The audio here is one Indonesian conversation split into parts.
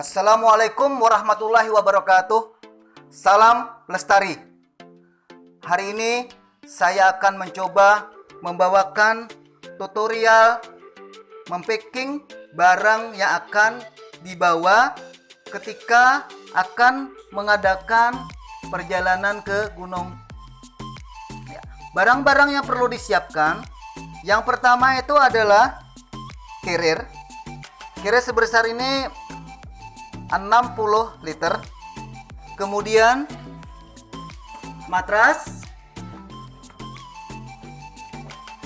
Assalamualaikum warahmatullahi wabarakatuh. Salam Lestari. Hari ini saya akan mencoba membawakan tutorial mempacking barang yang akan dibawa ketika akan mengadakan perjalanan ke gunung. Barang-barang yang perlu disiapkan, yang pertama itu adalah carrier. Carrier sebesar ini 60 liter. Kemudian matras,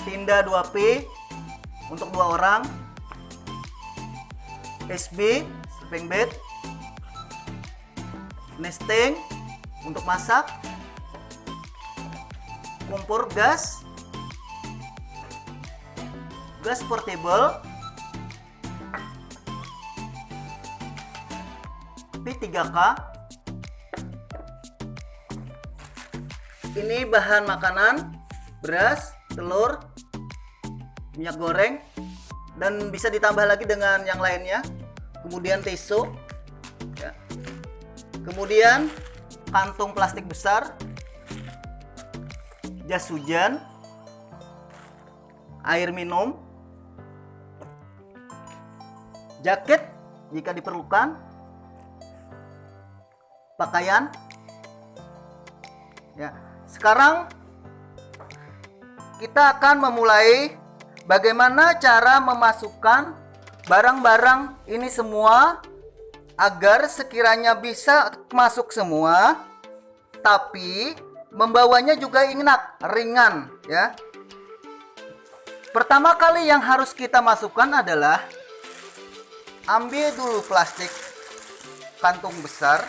tinda 2P untuk 2 orang, SB sleeping bed, nesting untuk masak, kompor gas portable, P3K. Ini bahan makanan, beras, telur, minyak goreng, dan bisa ditambah lagi dengan yang lainnya. Kemudian tisu, ya. Kemudian kantung plastik besar, jas hujan, air minum, jaket jika diperlukan, pakaian. Ya, sekarang kita akan memulai bagaimana cara memasukkan barang-barang ini semua agar sekiranya bisa masuk semua, tapi membawanya juga ingat ringan, ya. Pertama kali yang harus kita masukkan adalah ambil dulu plastik kantung besar.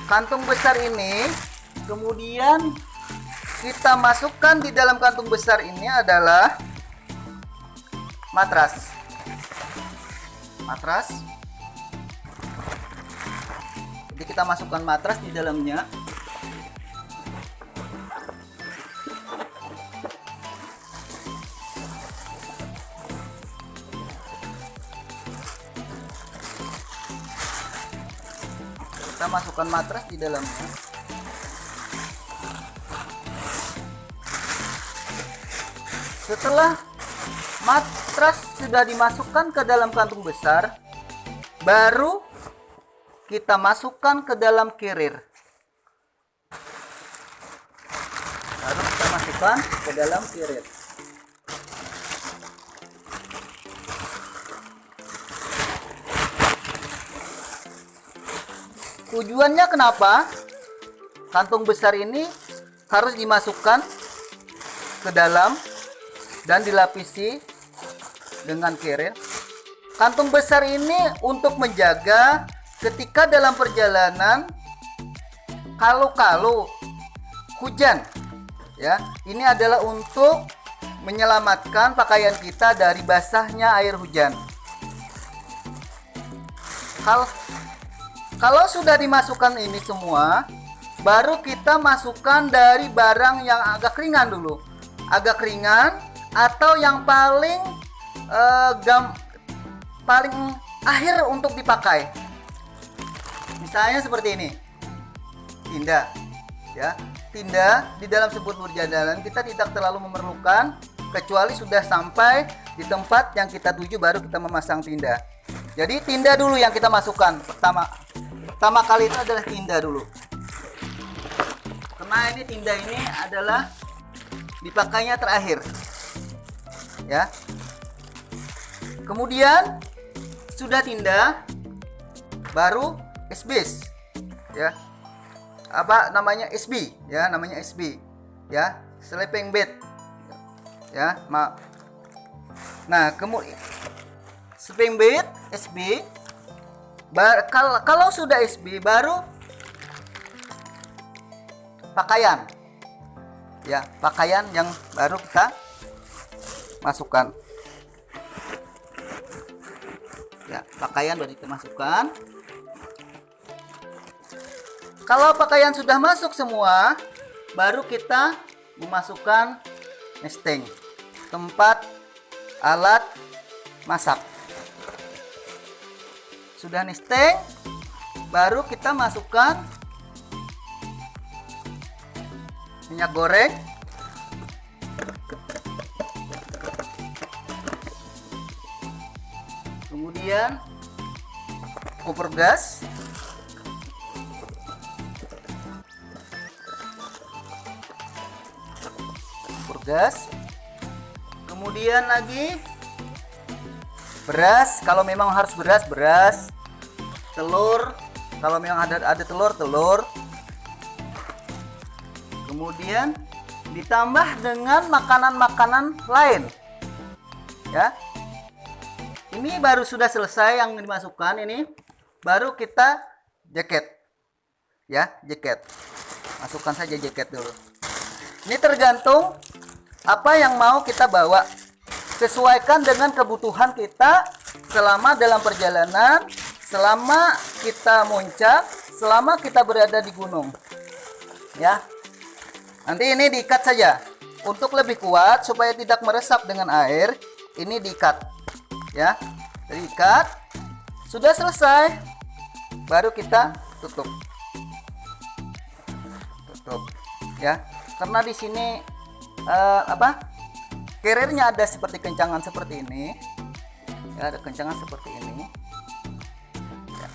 Kantung besar ini kemudian kita masukkan di dalam kantung besar ini adalah matras. Jadi kita masukkan matras di dalamnya. Kita masukkan matras di dalamnya. Setelah matras sudah dimasukkan ke dalam kantung besar, baru kita masukkan ke dalam carrier. Tujuannya kenapa kantung besar ini harus dimasukkan ke dalam dan dilapisi dengan carrier? Kantung besar ini untuk menjaga ketika dalam perjalanan kalau hujan, ya. Ini adalah untuk menyelamatkan pakaian kita dari basahnya air hujan. Kalau sudah dimasukkan ini semua, baru kita masukkan dari barang yang agak ringan dulu. Agak ringan atau yang paling akhir untuk dipakai. Misalnya seperti ini. Tinda, ya. Tinda di dalam sebuah perjalanan kita tidak terlalu memerlukan kecuali sudah sampai di tempat yang kita tuju baru kita memasang tinda. Jadi tinda dulu yang kita masukkan pertama kali itu adalah tinda dulu. Karena ini tinda ini adalah dipakainya terakhir, ya. Kemudian sudah tinda, baru SB, ya. Apa namanya, SB, ya, namanya SB, ya, sleeping bed, ya. Nah, kemudian sleeping bed SB. Kalau sudah SB, baru pakaian, ya, pakaian yang baru kita masukkan, ya, pakaian baru kita masukkan. Kalau pakaian sudah masuk semua, baru kita memasukkan nesting, tempat alat masak. Sudah nesting, baru kita masukkan minyak goreng. Kemudian kompor gas. Kemudian lagi beras, kalau memang harus beras. Telur, kalau memang ada telur. Kemudian ditambah dengan makanan-makanan lain. Ya. Ini baru sudah selesai yang dimasukkan ini. Baru kita jaket. Ya, jaket. Masukkan saja jaket dulu. Ini tergantung apa yang mau kita bawa. Sesuaikan dengan kebutuhan kita selama dalam perjalanan, selama kita muncak, selama kita berada di gunung. Ya. Nanti ini diikat saja. Untuk lebih kuat supaya tidak meresap dengan air, ini diikat. Ya. Diikat. Sudah selesai. Baru kita tutup. Ya. Karena di sini carriernya ada seperti kencangan seperti ini. Ya, ada kencangan seperti ini. Ya.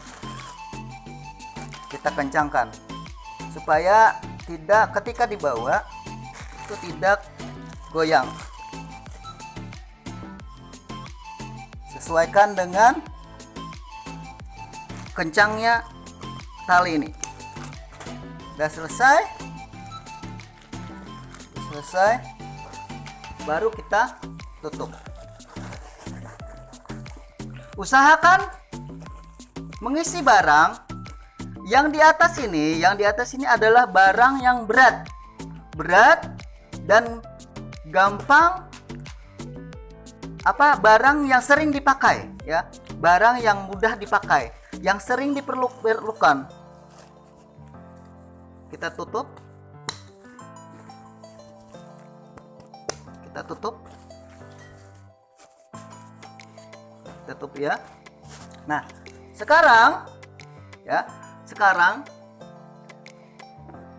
Kita kencangkan supaya tidak ketika dibawa itu tidak goyang. Sesuaikan dengan kencangnya tali ini. Sudah selesai, baru kita tutup. Usahakan mengisi barang yang di atas ini. Yang di atas ini adalah barang yang berat dan gampang, barang yang sering dipakai, ya, barang yang mudah dipakai, yang sering diperlukan. Kita tutup. Tutup ya. Nah, sekarang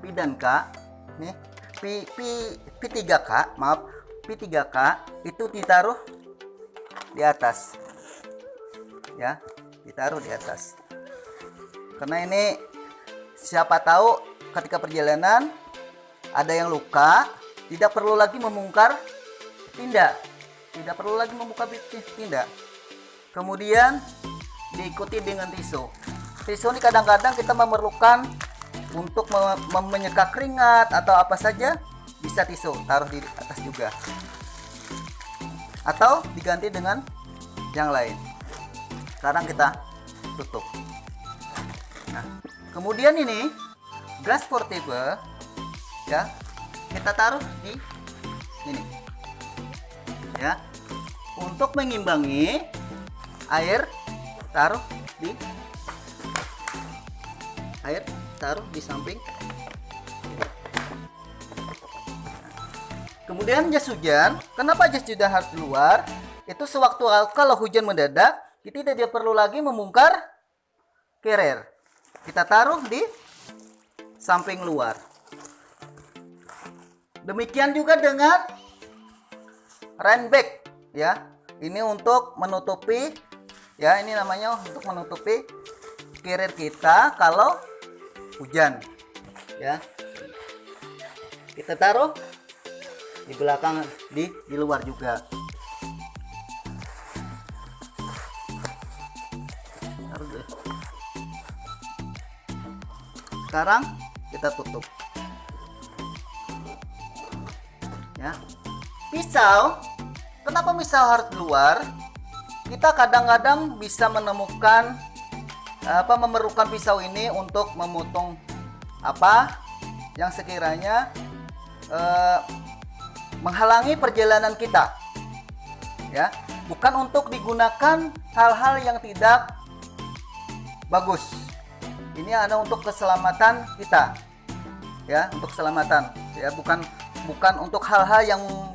Pi dan K nih, P3K itu ditaruh di atas. Ya, ditaruh di atas. Karena ini siapa tahu ketika perjalanan ada yang luka, tidak perlu lagi membongkar tindak. Kemudian diikuti dengan tisu. Tisu ini kadang-kadang kita memerlukan untuk menyeka keringat atau apa saja, bisa tisu taruh di atas juga. Atau diganti dengan yang lain. Sekarang kita tutup. Nah, kemudian ini gas portable, ya, kita taruh di sini. Ya. Untuk mengimbangi air taruh di samping. Kemudian jas hujan. Kenapa jas hujan harus di luar? Itu sewaktu kalau hujan mendadak, kita tidak perlu lagi membongkar carrier. Kita taruh di samping luar. Demikian juga dengan rain bag, ya. Ini untuk menutupi, ya, ini namanya untuk menutupi carrier kita kalau hujan, ya. Kita taruh di belakang, di luar juga. Sekarang kita tutup. Ya. Pisau, kenapa pisau harus keluar? Kita kadang-kadang bisa menemukan memerlukan pisau ini untuk memotong yang sekiranya menghalangi perjalanan kita, ya, bukan untuk digunakan hal-hal yang tidak bagus. Ini ada untuk keselamatan kita, ya, untuk keselamatan, ya, bukan untuk hal-hal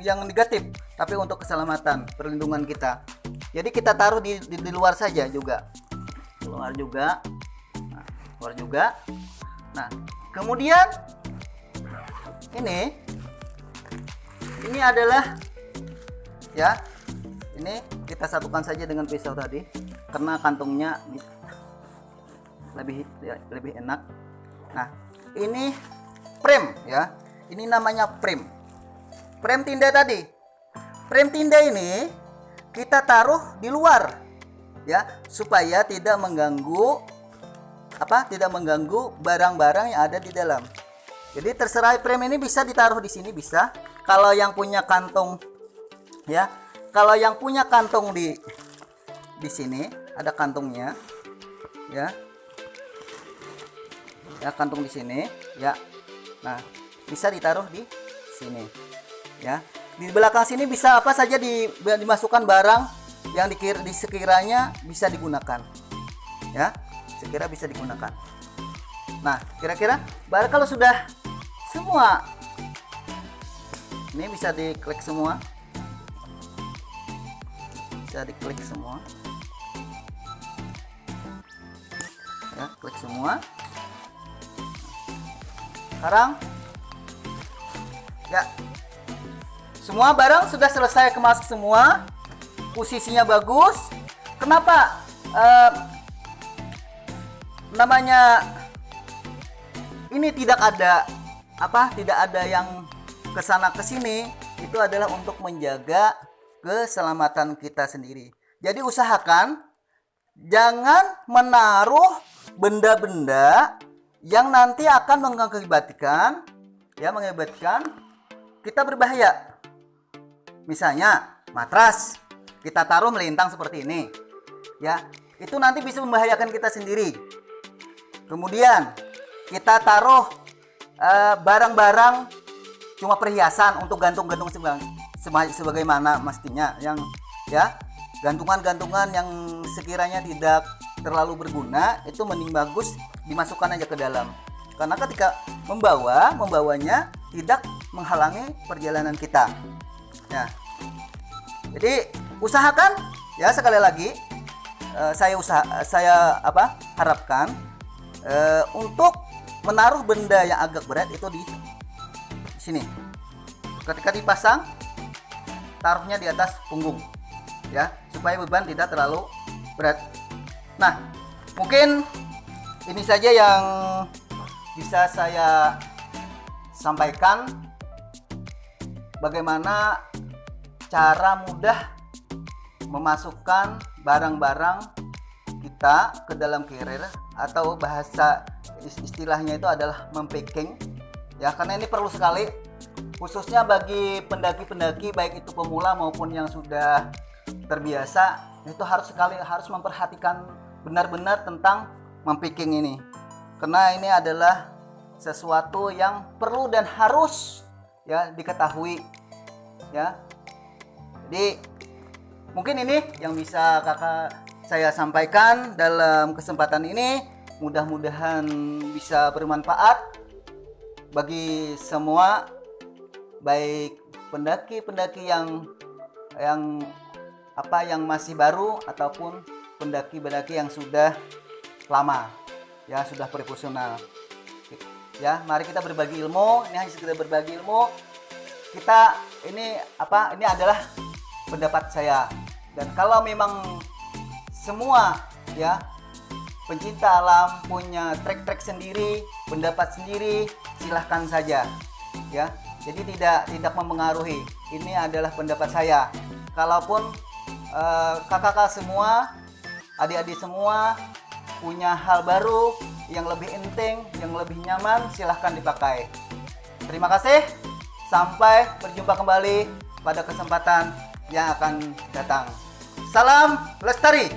yang negatif, tapi untuk keselamatan, perlindungan kita. Jadi kita taruh di luar saja juga, keluar juga. Nah, keluar juga. Nah, kemudian ini adalah ya, ini kita satukan saja dengan pisau tadi karena kantongnya lebih enak. Nah, ini frame ya. Ini namanya frame. Frame tinda tadi. Frame tinda ini kita taruh di luar ya, supaya tidak mengganggu barang-barang yang ada di dalam. Jadi terserah, frame ini bisa ditaruh di sini bisa. Kalau yang punya kantong ya, kalau yang punya kantong di sini ada kantongnya ya. Ya, kantong di sini ya. Nah, bisa ditaruh di sini ya. Di belakang sini bisa apa saja dimasukkan barang yang sekiranya bisa digunakan ya, sekira bisa digunakan. Nah, kira-kira baru kalau sudah semua ini bisa diklik semua, bisa diklik semua ya, klik semua. Sekarang ya, semua barang sudah selesai kemas semua, posisinya bagus. Kenapa namanya ini tidak ada yang kesana kesini? Itu adalah untuk menjaga keselamatan kita sendiri. Jadi usahakan jangan menaruh benda-benda yang nanti akan mengakibatkan kita berbahaya. Misalnya matras kita taruh melintang seperti ini ya, itu nanti bisa membahayakan kita sendiri. Kemudian kita taruh barang-barang cuma perhiasan untuk gantung-gantung sebagaimana mestinya, yang ya, gantungan-gantungan yang sekiranya tidak terlalu berguna, itu mending bagus dimasukkan aja ke dalam, karena ketika membawanya tidak menghalangi perjalanan kita ya. Jadi usahakan ya, sekali lagi saya harapkan untuk menaruh benda yang agak berat itu di sini. Ketika dipasang, taruhnya di atas punggung ya, supaya beban tidak terlalu berat. Nah, mungkin ini saja yang bisa saya sampaikan, bagaimana cara mudah memasukkan barang-barang kita ke dalam carrier, atau bahasa istilahnya itu adalah mempacking ya, karena ini perlu sekali, khususnya bagi pendaki-pendaki baik itu pemula maupun yang sudah terbiasa. Itu harus memperhatikan benar-benar tentang mempacking ini, karena ini adalah sesuatu yang perlu dan harus ya diketahui ya. Jadi mungkin ini yang bisa saya sampaikan dalam kesempatan ini. Mudah-mudahan bisa bermanfaat bagi semua, baik pendaki-pendaki yang masih baru ataupun pendaki-pendaki yang sudah lama ya, sudah profesional ya. Mari kita berbagi ilmu. Ini hanya sekedar berbagi ilmu kita. Ini adalah pendapat saya, dan kalau memang semua ya pencinta alam punya trik-trik sendiri, pendapat sendiri, silahkan saja ya. Jadi tidak mempengaruhi. Ini adalah pendapat saya. Kalaupun kakak-kakak semua, adik-adik semua punya hal baru yang lebih penting, yang lebih nyaman, silahkan dipakai. Terima kasih. Sampai berjumpa kembali pada kesempatan yang akan datang. Salam lestari.